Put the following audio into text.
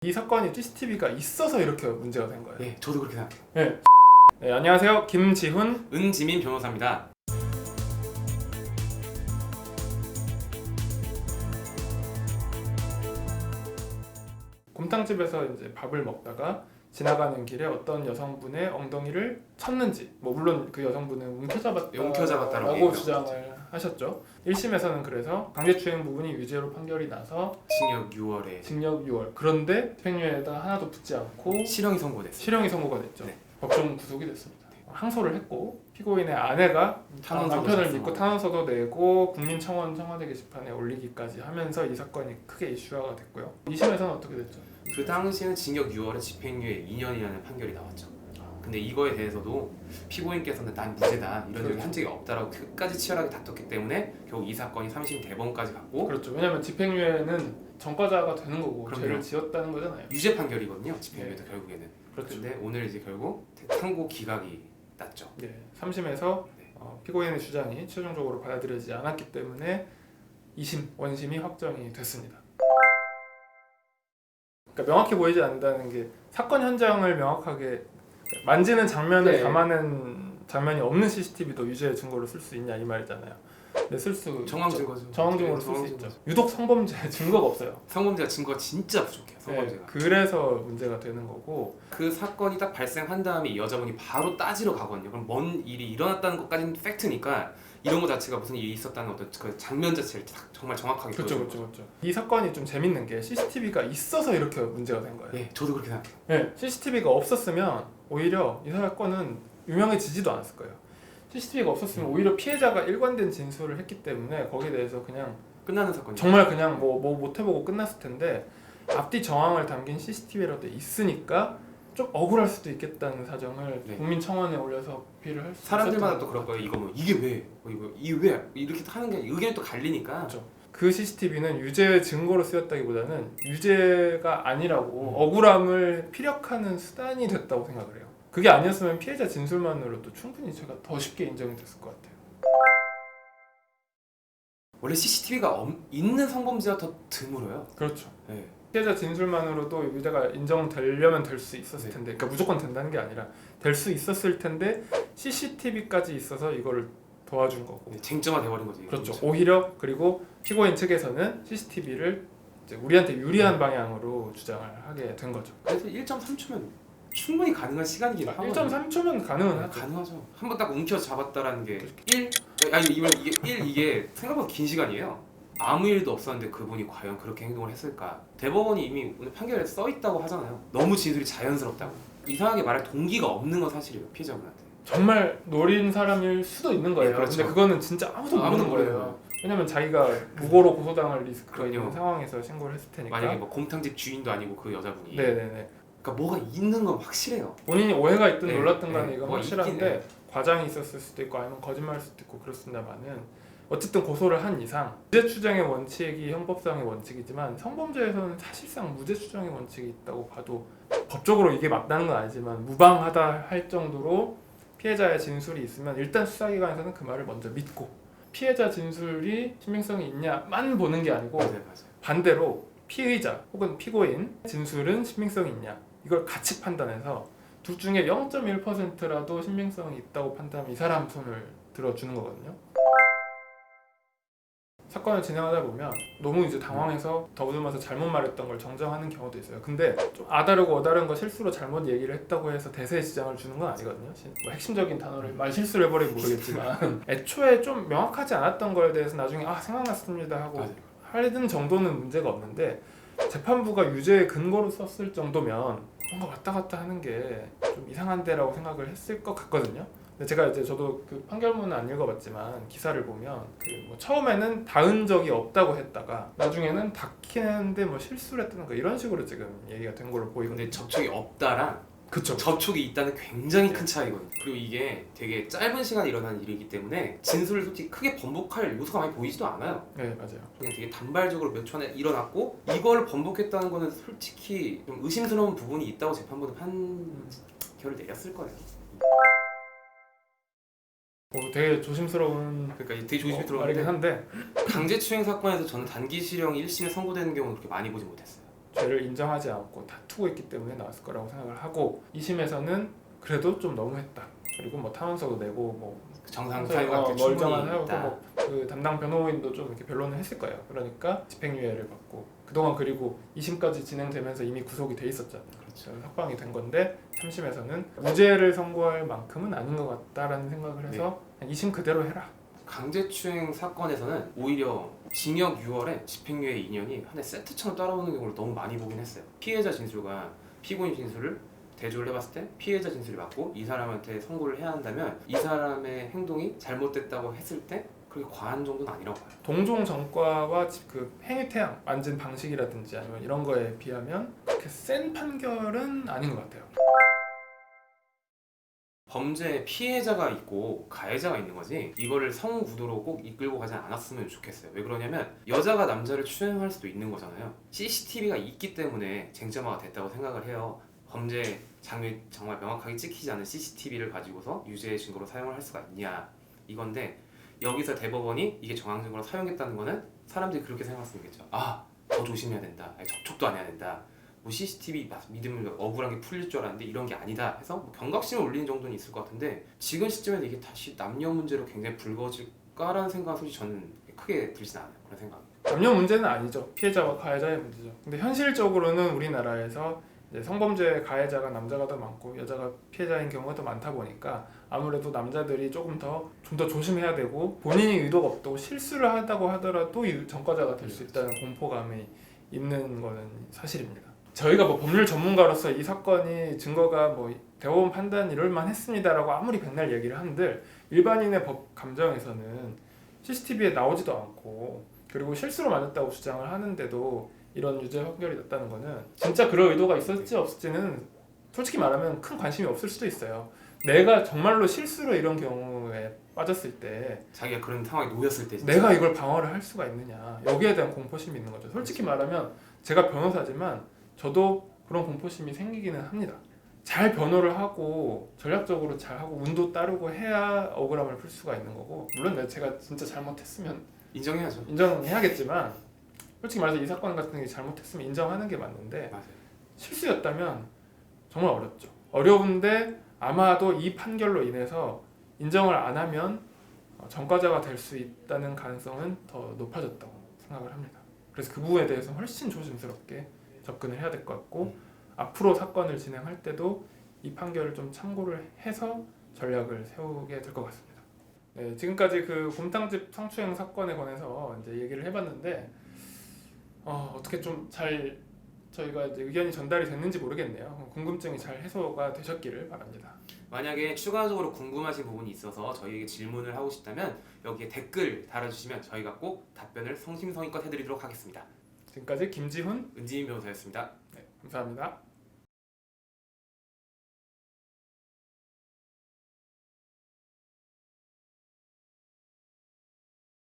이 사건이 CCTV가 있어서 이렇게 문제가 된 거예요. 네, 저도 그렇게 생각해요. 네. 네, 안녕하세요. 김지훈, 은지민 변호사입니다. 곰탕집에서 이제 밥을 먹다가 지나가는 길에 어떤 여성분의 엉덩이를 쳤는지, 뭐 물론 그 여성분은 움켜잡았다라고 움켜잡았다라고 주장을 하셨죠. 1심에서는 그래서 강제추행 부분이 유죄로 판결이 나서 징역 6월에 징역 6월. 그런데 집행유예에다 하나도 붙지 않고 실형이 선고됐어요. 실형이 선고가 됐죠. 네. 법정 구속이 됐습니다. 항소를 했고 피고인의 아내가 탄원서도 남편을 작성하고. 믿고 탄원서도 내고 국민청원 청와대 게시판에 올리기까지 하면서 이 사건이 크게 이슈화가 됐고요. 2심에서는 어떻게 됐죠? 그 당시에는 징역 6월에 집행유예 2년이라는 판결이 나왔죠. 근데 이거에 대해서도 피고인께서는 난 무죄다 이런 적이 한 적이 없다라고 끝까지 치열하게 다퉜기 때문에 결국 이 사건이 3심 대법원까지 갔고 그렇죠. 왜냐하면 집행유예는 전과자가 되는 거고 그럼요. 죄를 지었다는 거잖아요. 유죄 판결이거든요. 집행유예도 결국에는. 그렇죠. 근데 오늘 이제 결국 상고 기각이 났죠. 네, 3심에서 네. 피고인의 주장이 최종적으로 받아들여지지 않았기 때문에 2심 원심이 확정이 됐습니다. 그러니까 명확히 보이지 않는다는 게 사건 현장을 명확하게 만지는 장면을 네. 담아낸 장면이 없는 CCTV도 유죄 증거로 쓸 수 있냐 이 말이잖아요. 근데 쓸 수 정황 있죠. 증거죠. 정황 증거로 쓸 수 정황 있죠. 증거죠. 유독 성범죄 증거가 없어요. 성범죄가 증거가 진짜 부족해요. 성범죄가. 네, 그래서 문제가 되는 거고. 그 사건이 딱 발생한 다음에 이 여자분이 바로 따지러 가거든요. 그럼 뭔 일이 일어났다는 것까지는 팩트니까 이런 거 자체가 무슨 일이 있었다는 어떤 그 장면 자체를 정말 정확하게 그렇죠, 보여주는 그렇죠, 거죠. 그렇죠. 이 사건이 좀 재밌는 게 CCTV가 있어서 이렇게 문제가 된 거예요. 네, 저도 그렇게 생각해요. 네, CCTV가 없었으면 오히려 이 사건은 유명해지지도 않았을 거예요. CCTV가 없었으면 오히려 피해자가 일관된 진술을 했기 때문에 거기에 대해서 그냥 끝나는 사건이에요. 정말 그냥 뭐 못 해보고 끝났을 텐데 앞뒤 정황을 담긴 CCTV라도 있으니까 좀 억울할 수도 있겠다는 사정을 네. 국민청원에 올려서 비를 할 수 사람들마다 있었던 또 것 그럴 같아요. 거예요. 이거 뭐 이게 왜? 이게 왜 이렇게 하는 게 의견이 또 갈리니까. 그렇죠. 그 CCTV는 유죄 증거로 쓰였다기보다는 유죄가 아니라고 억울함을 피력하는 수단이 됐다고 생각을 해요. 그게 아니었으면 피해자 진술만으로도 충분히 제가 더 쉽게 인정이 됐을 것 같아요. 원래 CCTV가 있는 성범죄가 더 드물어요. 그렇죠. 네. 피해자 진술만으로도 유죄가 인정되려면 될 수 있었을 네. 텐데, 그러니까 무조건 된다는 게 아니라 될 수 있었을 텐데 CCTV까지 있어서 이거를 도와준 거고. 쟁점화 돼버린 거지. 그렇죠. 오히려 그리고 피고인 측에서는 CCTV를 이제 우리한테 유리한 방향으로 주장을 하게 된 거죠. 그래서 1.3초면 충분히 가능한 시간이긴 하거든요. 1.3초면 가능은 네, 하죠. 가능하죠. 한 번 딱 움켜 잡았다라는 게 1? 아니 이게 생각보다 긴 시간이에요. 아무 일도 없었는데 그분이 과연 그렇게 행동을 했을까? 대법원이 이미 오늘 판결에 써 있다고 하잖아요. 너무 진술이 자연스럽다고. 이상하게 말할 동기가 없는 건 사실이에요. 피해자분한테. 정말 노린 사람일 수도 있는 거예요. 네, 그렇죠. 근데 그거는 진짜 아무도 아무도 모르는 모르는 거예요. 왜냐면 자기가 무고로 고소당할 리스크가 있는 그럼요. 상황에서 신고를 했을 테니까. 만약에 뭐 곰탕집 주인도 아니고 그 여자분이. 네네네. 그러니까 뭐가 있는 건 확실해요. 본인이 오해가 있든 네, 놀랐든 간에 네, 이건 뭐가 확실한데 있긴 해. 과장이 있었을 수도 있고 아니면 거짓말일 수도 있고 그렇습니다만은 어쨌든 고소를 한 이상 무죄 추정의 원칙이 형법상의 원칙이지만 성범죄에서는 사실상 무죄 추정의 원칙이 있다고 봐도 법적으로 이게 맞다는 건 아니지만 무방하다 할 정도로 피해자의 진술이 있으면 일단 수사기관에서는 그 말을 먼저 믿고 피해자 진술이 신빙성이 있냐만 보는 게 아니고 네, 맞아요. 반대로 피의자 혹은 피고인 진술은 신빙성이 있냐 이걸 같이 판단해서 둘 중에 0.1%라도 신빙성이 있다고 판단하면 이 사람 손을 들어주는 거거든요. 사건을 진행하다 보면 너무 이제 당황해서 더듬어서 잘못 말했던 걸 정정하는 경우도 있어요. 근데 좀 아다르고 어다른 거 실수로 잘못 얘기를 했다고 해서 대세에 지장을 주는 건 아니거든요. 뭐 핵심적인 단어를 말 실수를 해버리면 모르겠지만 애초에 좀 명확하지 않았던 거에 대해서 나중에 생각났습니다 하고 맞아요. 하는 정도는 문제가 없는데 재판부가 유죄의 근거로 썼을 정도면 뭔가 왔다 갔다 하는 게 좀 이상한데라고 생각을 했을 것 같거든요. 근데 제가 이제 저도 그 판결문은 안 읽어봤지만 기사를 보면 그 뭐 처음에는 닿은 적이 없다고 했다가 나중에는 닿히는데 뭐 실수를 했다는 거 이런 식으로 지금 얘기가 된 걸로 보이거든요. 근데 접촉이 없다랑 그쵸. 접촉이 있다는 굉장히 큰 차이거든요. 그리고 이게 되게 짧은 시간에 일어난 일이기 때문에 진술을 솔직히 크게 번복할 요소가 많이 보이지도 않아요. 네 맞아요. 그냥 되게 단발적으로 몇 초 안에 일어났고 이걸 번복했다는 거는 솔직히 좀 의심스러운 부분이 있다고 재판부는 판결을 내렸을 거예요. 되게 조심스러운 그러니까 되게 조심스러운데 말이긴 한데 강제추행 사건에서 저는 단기 실형이 1심에 선고되는 경우는 그렇게 많이 보지 못했어요. 죄를 인정하지 않고 다투고 있기 때문에 나왔을 거라고 생각을 하고 2심에서는 그래도 좀 너무했다. 그리고 뭐 탄원서도 내고 뭐 정상 사유가 충분히 멀쩡한 사유고 있다. 뭐그 담당 변호인도 좀 이렇게 변론을 했을 거예요. 그러니까 집행유예를 받고 그동안 그리고 2심까지 진행되면서 이미 구속이 돼 있었잖아요. 그래서 석방이 된 건데 3심에서는 무죄를 선고할 만큼은 아닌 것 같다라는 생각을 해서 그냥 2심 그대로 해라. 강제추행 사건에서는 오히려 징역 6월에 집행유예 2년이 한 해 세트처럼 따라오는 경우를 너무 많이 보긴 했어요. 피해자 진술과 피고인 진술을 대조를 해봤을 때 피해자 진술이 맞고 이 사람한테 선고를 해야 한다면 이 사람의 행동이 잘못됐다고 했을 때 그렇게 과한 정도는 아니라고 봐요. 동종 전과와 그 행위 태양 만진 방식이라든지 아니면 이런 거에 비하면 그렇게 센 판결은 아닌 것 같아요. 범죄 피해자가 있고 가해자가 있는 거지 이거를 성구도로 꼭 이끌고 가지 않았으면 좋겠어요. 왜 그러냐면 여자가 남자를 추행할 수도 있는 거잖아요. CCTV가 있기 때문에 쟁점화가 됐다고 생각을 해요. 범죄 장면이 정말 명확하게 찍히지 않은 CCTV를 가지고서 유죄의 증거로 사용을 할 수가 있냐 이건데 여기서 대법원이 이게 정황 증거로 사용했다는 거는 사람들이 그렇게 생각했으면 좋겠죠. 더 조심해야 된다. 접촉도 안 해야 된다. 뭐 CCTV 믿으면 억울한 게 풀릴 줄 알았는데 이런 게 아니다 해서 뭐 경각심을 올리는 정도는 있을 것 같은데 지금 시점에서 이게 다시 남녀 문제로 굉장히 불거질까라는 생각은 솔직히 저는 크게 들진 않아요. 그런 생각. 남녀 문제는 아니죠. 피해자와 가해자의 문제죠. 근데 현실적으로는 우리나라에서 이제 성범죄 가해자가 남자가 더 많고 여자가 피해자인 경우가 더 많다 보니까 아무래도 남자들이 좀 더 조심해야 되고 본인이 의도가 없다고 실수를 하다고 하더라도 전과자가 될 수 있다는 공포감이 있는 거는 사실입니다. 저희가 뭐 법률 전문가로서 이 사건이 증거가 뭐 대법원 판단 이럴만 했습니다라고 아무리 백날 얘기를 한들 일반인의 법 감정에서는 CCTV에 나오지도 않고 그리고 실수로 맞았다고 주장을 하는데도 이런 유죄 판결이 났다는 거는 진짜 그럴 의도가 있었지 없을지는 솔직히 말하면 큰 관심이 없을 수도 있어요. 내가 정말로 실수로 이런 경우에 빠졌을 때 자기가 그런 상황에 놓였을 때 진짜. 내가 이걸 방어를 할 수가 있느냐 여기에 대한 공포심이 있는 거죠. 솔직히 말하면 제가 변호사지만 저도 그런 공포심이 생기기는 합니다. 잘 변호를 하고 전략적으로 잘 하고 운도 따르고 해야 억울함을 풀 수가 있는 거고 물론 제가 진짜 잘못했으면 인정해야죠. 인정해야겠지만 솔직히 말해서 이 사건 같은 게 잘못했으면 인정하는 게 맞는데 맞아요. 실수였다면 정말 어렵죠. 어려운데 아마도 이 판결로 인해서 인정을 안 하면 전과자가 될 수 있다는 가능성은 더 높아졌다고 생각을 합니다. 그래서 그 부분에 대해서 훨씬 조심스럽게 접근을 해야 될 것 같고 앞으로 사건을 진행할 때도 이 판결을 좀 참고를 해서 전략을 세우게 될 것 같습니다. 네, 지금까지 그 곰탕집 성추행 사건에 관해서 이제 얘기를 해봤는데 어떻게 좀 잘 저희가 이제 의견이 전달이 됐는지 모르겠네요. 궁금증이 잘 해소가 되셨기를 바랍니다. 만약에 추가적으로 궁금하신 부분이 있어서 저희에게 질문을 하고 싶다면 여기에 댓글 달아주시면 저희가 꼭 답변을 성심성의껏 해드리도록 하겠습니다. 지금까지 김지훈, 은지인 변호사였습니다. 네, 감사합니다.